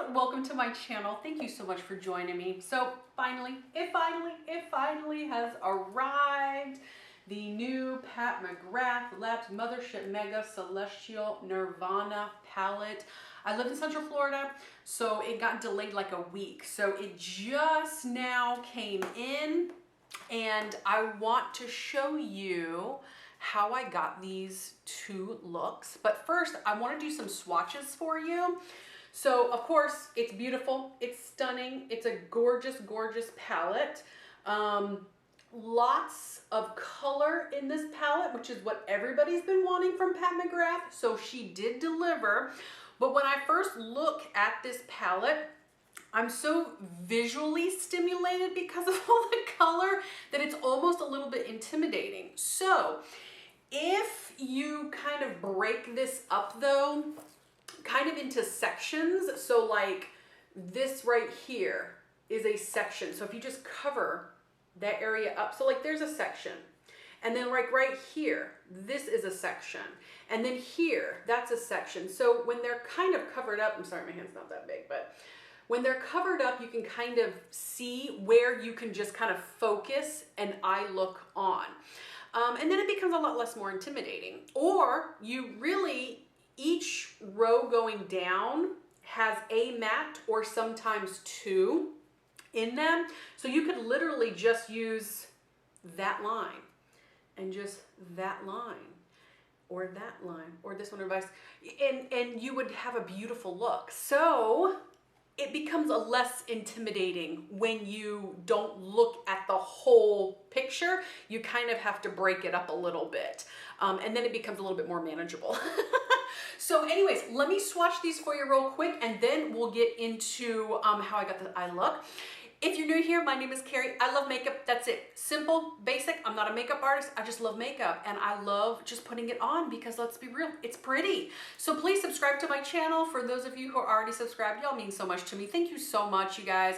welcome to my channel. Thank you so much for joining me. So it finally has arrived. The new Pat Mcgrath Labs Mothership Mega Celestial Nirvana Palette. I live in Central Florida, so it got delayed like a week. So it just now came in, and I want to show you how I got these two looks. But first, I want to do some swatches for you. So of course, it's beautiful, it's stunning, it's a gorgeous, gorgeous palette. Lots of color in this palette, which is what everybody's been wanting from Pat Mcgrath, so she did deliver. But when I first look at this palette, I'm so visually stimulated because of all the color that it's almost a little bit intimidating. So if you kind of break this up though, kind of into sections, so like this right here is a section. So if you just cover that area up, so like there's a section, and then like right here, this is a section, and then here, that's a section. So when they're kind of covered up, I'm sorry, my hand's not that big, but when they're covered up, you can kind of see where you can just kind of focus an eye look on. And then it becomes a lot less more intimidating. Or you really, each row going down has a matte or sometimes two in them. So you could literally just use that line and just that line or that line or this one or vice, and you would have a beautiful look. So it becomes a less intimidating when you don't look at the whole picture. You kind of have to break it up a little bit, and then it becomes a little bit more manageable. So anyways, let me swatch these for you real quick, and then we'll get into how I got the eye look. If you're new here, my name is Carrie. I love makeup. That's it. Simple, basic. I'm not a makeup artist. I just love makeup, and I love just putting it on because, let's be real, it's pretty. So please subscribe to my channel. For those of you who are already subscribed, y'all mean so much to me. Thank you so much, you guys.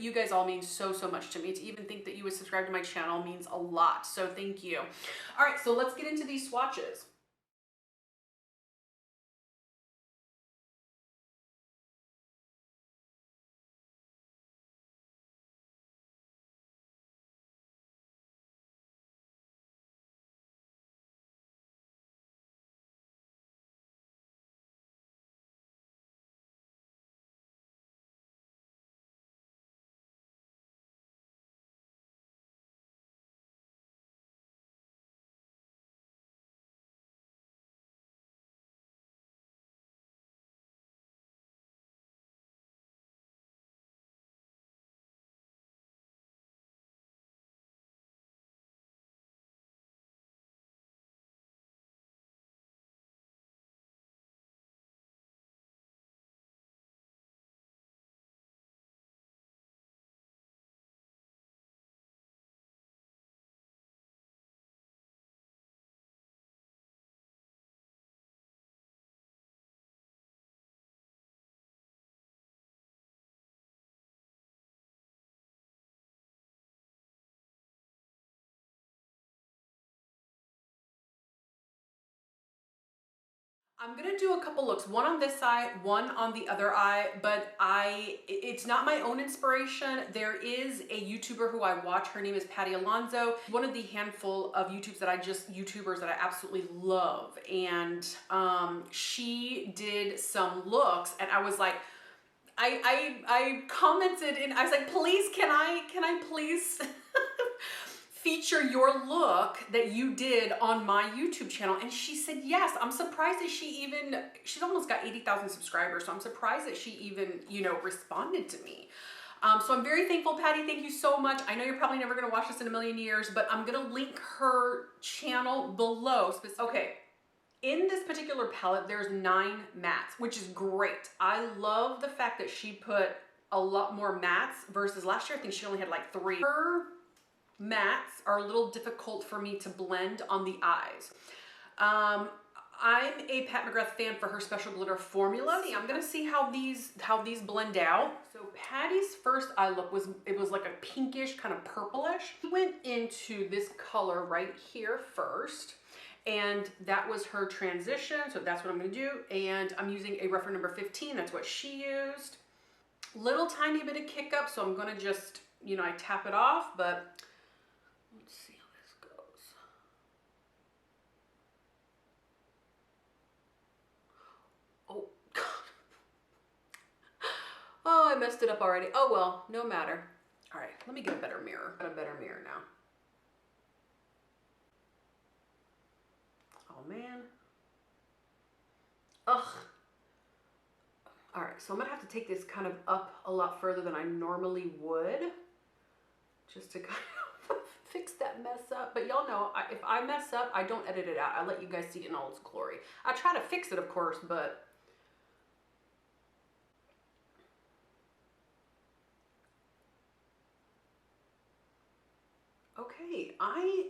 You guys all mean so much to me. To even think that you would subscribe to my channel means a lot. So thank you. All right, so let's get into these swatches. I'm gonna do a couple looks, one on this eye, one on the other eye, but it's not my own inspiration. There is a YouTuber who I watch. Her name is Patty Alonso. One of the handful of YouTubers that I absolutely love. And she did some looks, and I was like, I commented, and I was like, please, can I please feature your look that you did on my YouTube channel? And she said yes. I'm surprised that she's almost got 80,000 subscribers, so I'm surprised that she even, responded to me. So I'm very thankful, Patty. Thank you so much. I know you're probably never gonna watch this in a million years, but I'm gonna link her channel below. Okay, in this particular palette, there's 9 mattes, which is great. I love the fact that she put a lot more mattes versus last year. I think she only had like 3. Her mattes are a little difficult for me to blend on the eyes. I'm a Pat Mcgrath fan for her special glitter formula. I'm gonna see how these blend out. So Patty's first eye look was like a pinkish, kind of purplish. We went into this color right here first, And that was her transition, so that's what I'm gonna do. And I'm using a reference number 15, that's what she used. Little tiny bit of kick up, so I'm gonna just, you know, I tap it off, but let's see how this goes. Oh, God. Oh, I messed it up already. Oh well, no matter. All right, let me get a better mirror. Got a better mirror now. Oh man. Ugh. All right, so I'm gonna have to take this kind of up a lot further than I normally would, just to kind of fix that mess up. But y'all know, if I mess up, I don't edit it out. I let you guys see it in all its glory. I try to fix it, of course, but okay, I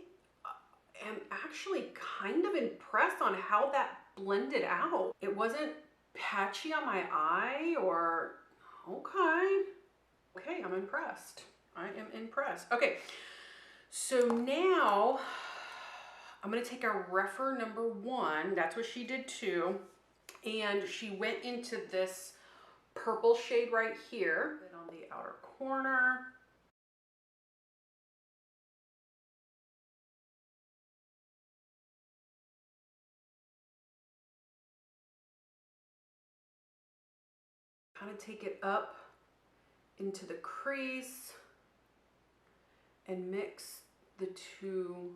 am actually kind of impressed on how that blended out. It wasn't patchy on my eye or, okay, I'm impressed. I am impressed. Okay, so now I'm gonna take our refer number 1. That's what she did too. And she went into this purple shade right here on the outer corner. Kind of take it up into the crease and mix the two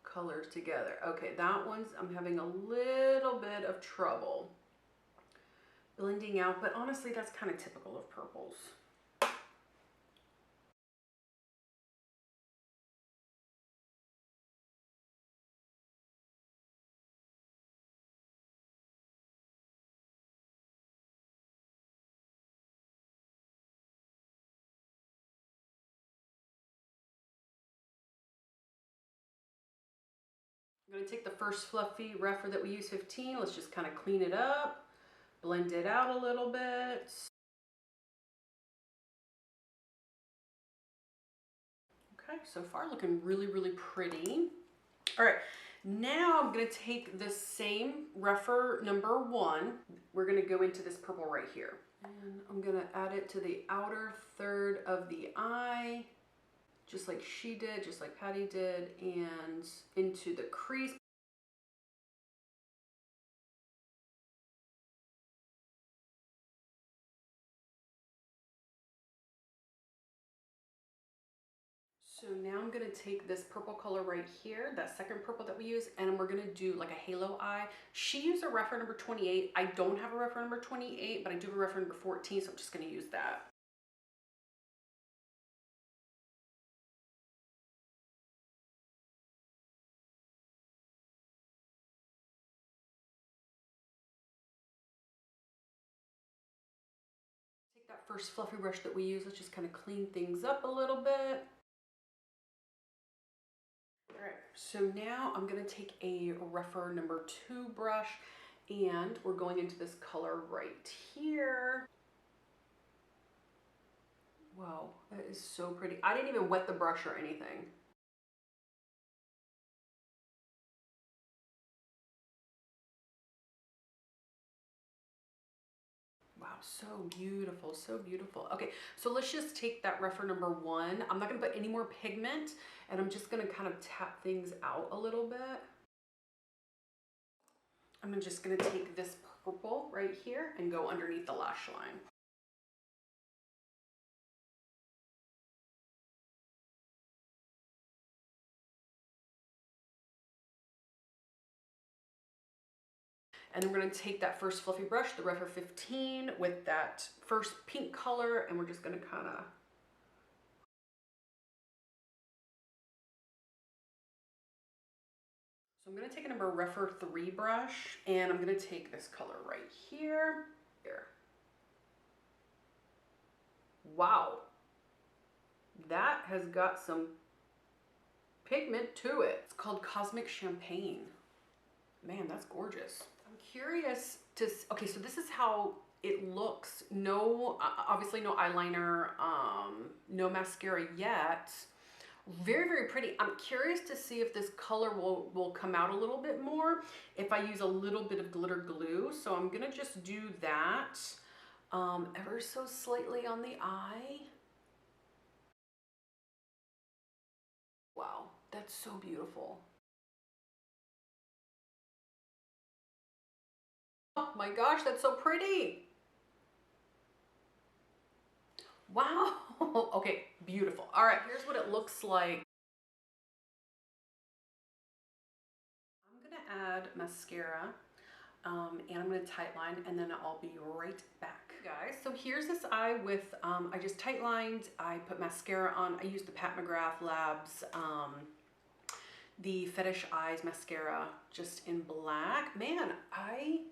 colors together. Okay, that one's, I'm having a little bit of trouble blending out, but honestly, that's kind of typical of purples. I'm gonna take the first fluffy refer that we use, 15. Let's just kind of clean it up, blend it out a little bit. Okay, so far looking really, really pretty. All right, now I'm gonna take the same refer number 1. We're gonna go into this purple right here. And I'm gonna add it to the outer third of the eye, just like she did, just like Patty did, and into the crease. So now I'm gonna take this purple color right here, that second purple that we use, and we're gonna do like a halo eye. She used a refer number 28. I don't have a refer number 28, but I do have a refer number 14, so I'm just gonna use that. Take that first fluffy brush that we use, let's just kind of clean things up a little bit. All right, so now I'm gonna take a refer number 2 brush and we're going into this color right here. Wow, that is so pretty. I didn't even wet the brush or anything. Wow, so beautiful, so beautiful. Okay, so let's just take that refer number 1. I'm not gonna put any more pigment and I'm just gonna kind of tap things out a little bit. I'm just gonna take this purple right here and go underneath the lash line. And then we're gonna take that first fluffy brush, the refer 15, with that first pink color, and we're just gonna kinda so I'm gonna take a number refer 3 brush and I'm gonna take this color right here. Wow, that has got some pigment to it. It's called Cosmic Champagne. Man, that's gorgeous. I'm curious to, okay, so this is how it looks. No, obviously no eyeliner, no mascara yet. Very, very pretty. I'm curious to see if this color will come out a little bit more if I use a little bit of glitter glue. So I'm gonna just do that ever so slightly on the eye. Wow, that's so beautiful. Oh my gosh, that's so pretty. Wow. Okay, beautiful. All right, here's what it looks like. I'm gonna add mascara and I'm gonna tightline, and then I'll be right back. Guys, so here's this eye with, I just tightlined, I put mascara on, I used the Pat McGrath Labs, the Fetish Eyes mascara, just in black. Man, I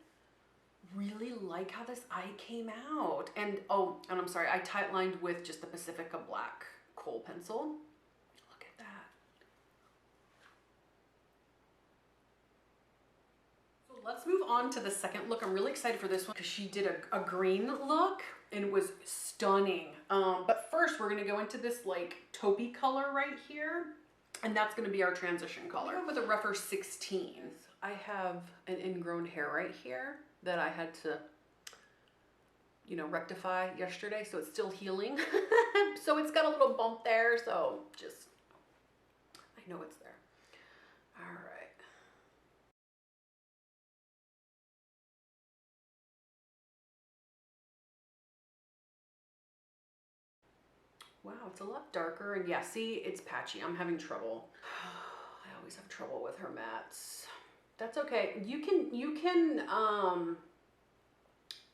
really like how this eye came out. And oh, and I'm sorry, I tightlined with just the Pacifica Black kohl pencil. Look at that. So let's move on to the second look. I'm really excited for this one because she did a green look and it was stunning. But first we're gonna go into this like taupey color right here. And that's gonna be our transition color. With a rougher 16. I have an ingrown hair right here that I had to, you know, rectify yesterday, so it's still healing. So it's got a little bump there, so just, I know it's there. All right. Wow, it's a lot darker, and yeah, see, it's patchy. I'm having trouble. I always have trouble with her mattes. That's okay. You can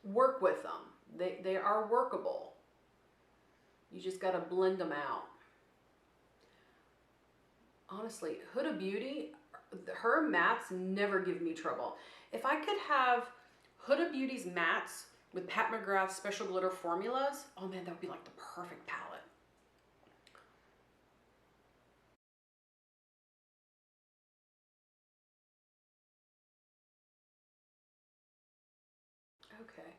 work with them. They are workable. You just gotta blend them out. Honestly, Huda Beauty, her mattes never give me trouble. If I could have Huda Beauty's mattes with Pat McGrath Special Glitter formulas, oh man, that would be like the perfect palette. Okay,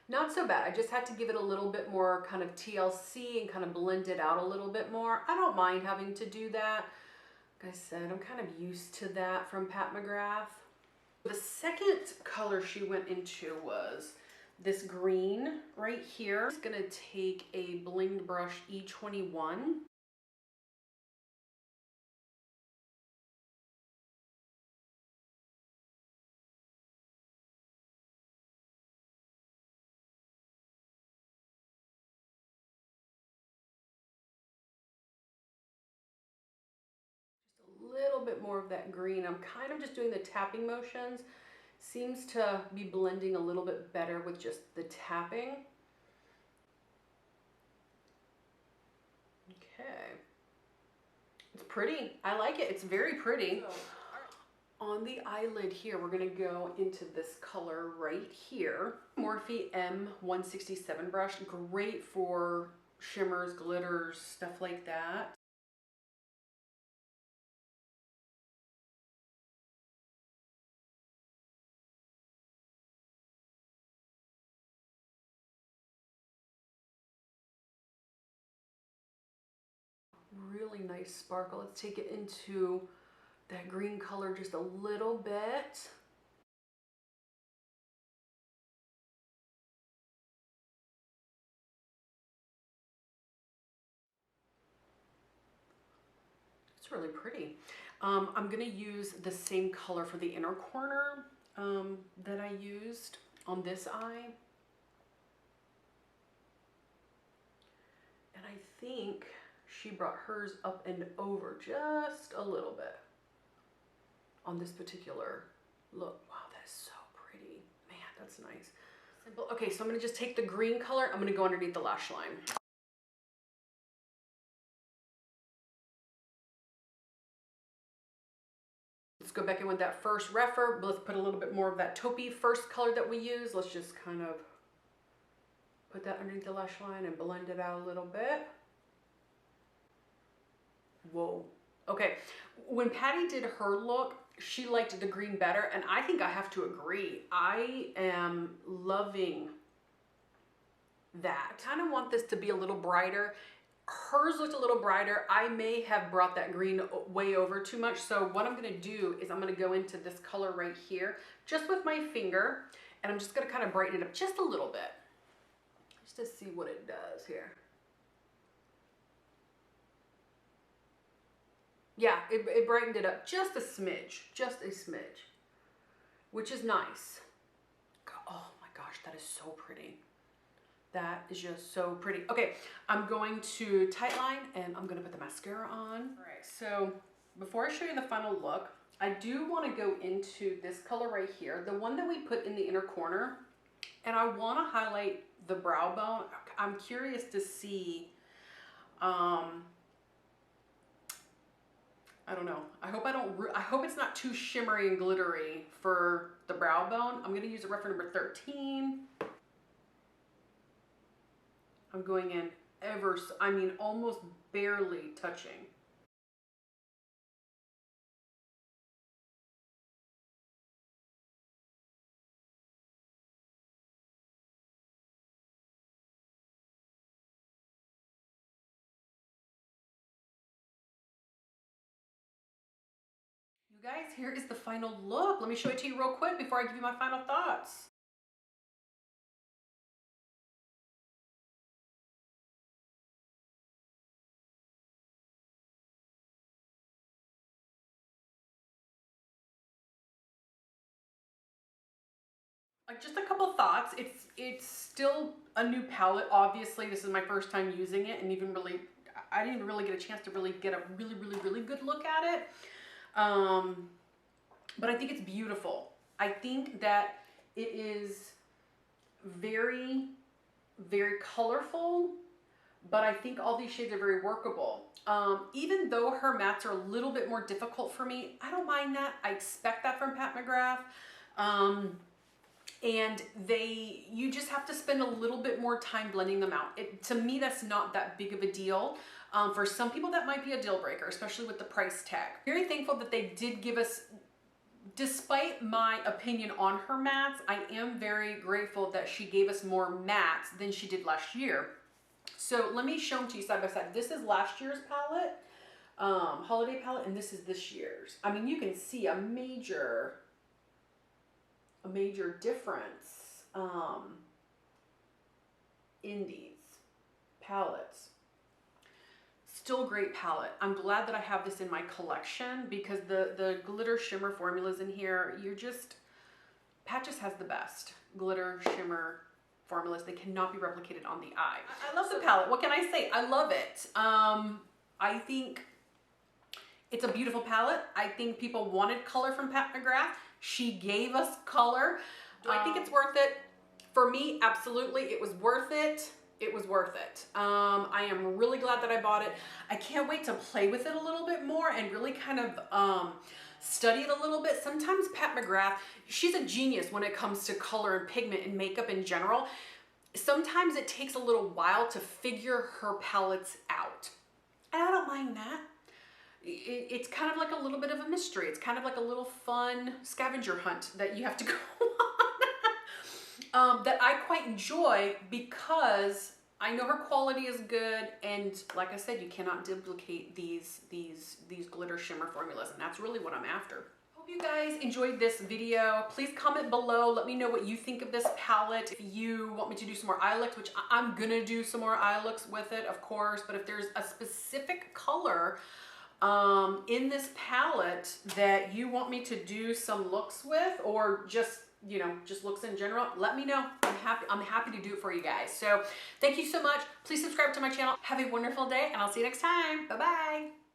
not so bad. I just had to give it a little bit more kind of TLC and kind of blend it out a little bit more. I don't mind having to do that. Like I said, I'm kind of used to that from Pat McGrath. The second color she went into was this green right here. I'm just gonna take a blinged brush E21. A little bit more of that green. I'm kind of just doing the tapping motions. Seems to be blending a little bit better with just the tapping. Okay. It's pretty. I like it. It's very pretty. So, on the eyelid here, we're going to go into this color right here. Morphe M167 brush. Great for shimmers, glitters, stuff like that. Really nice sparkle. Let's take it into that green color just a little bit. It's really pretty. I'm gonna use the same color for the inner corner that I used on this eye. And I think she brought hers up and over just a little bit on this particular look. Wow, that is so pretty. Man, that's nice. Simple. Okay, so I'm gonna just take the green color. I'm gonna go underneath the lash line. Let's go back in with that first refer. Let's put a little bit more of that taupey first color that we use. Let's just kind of put that underneath the lash line and blend it out a little bit. Whoa. Okay, when Patty did her look, she liked the green better, and I think I have to agree. I am loving that. I kind of want this to be a little brighter. hers looked a little brighter. I may have brought that green way over too much. So what I'm gonna do is I'm gonna go into this color right here, just with my finger, and I'm just gonna kind of brighten it up just a little bit, just to see what it does here. Yeah, it brightened it up just a smidge, which is nice. Oh my gosh, that is so pretty. That is just so pretty. Okay, I'm going to tightline and I'm gonna put the mascara on. All right, so before I show you the final look, I do wanna go into this color right here, the one that we put in the inner corner, and I wanna highlight the brow bone. I'm curious to see, I don't know. I hope it's not too shimmery and glittery for the brow bone. I'm gonna use a reference number 13. I'm going in almost barely touching. You guys, here is the final look. Let me show it to you real quick before I give you my final thoughts. Like, just a couple thoughts. It's still a new palette. Obviously, this is my first time using it, and I didn't even really get a chance to really get a really good look at it. But I think it's beautiful. I think that it is very, very colorful, but I think all these shades are very workable. Even though her mattes are a little bit more difficult for me, I don't mind that. I expect that from Pat McGrath. And you just have to spend a little bit more time blending them out. To me, that's not that big of a deal. For some people, that might be a deal breaker, especially with the price tag. Very thankful that they did give us, despite my opinion on her mattes, I am very grateful that she gave us more mattes than she did last year. So let me show them to you side by side. This is last year's palette, holiday palette, and this is this year's. I mean, you can see a major difference in these palettes. Still great palette. I'm glad that I have this in my collection because the glitter shimmer formulas in here, Pat just has the best glitter shimmer formulas. They cannot be replicated on the eye. I love the palette. What can I say? I love it. I think it's a beautiful palette. I think people wanted color from Pat McGrath. She gave us color. Do I think it's worth it? For me, absolutely. It was worth it. It was worth it. I am really glad that I bought it. I can't wait to play with it a little bit more and really kind of study it a little bit. Sometimes Pat McGrath, she's a genius when it comes to color and pigment and makeup in general. Sometimes it takes a little while to figure her palettes out. And I don't mind that. It's kind of like a little bit of a mystery. It's kind of like a little fun scavenger hunt that you have to go on that I quite enjoy because I know her quality is good, and like I said, you cannot duplicate these glitter shimmer formulas, and that's really what I'm after. Hope you guys enjoyed this video. Please comment below. Let me know what you think of this palette. If you want me to do some more eye looks, which I'm gonna do some more eye looks with it, of course, but if there's a specific color in this palette that you want me to do some looks with, or just, you know, just looks in general, let me know. I'm happy to do it for you guys. So thank you so much. Please subscribe to my channel. Have a wonderful day, and I'll see you next time. Bye-bye.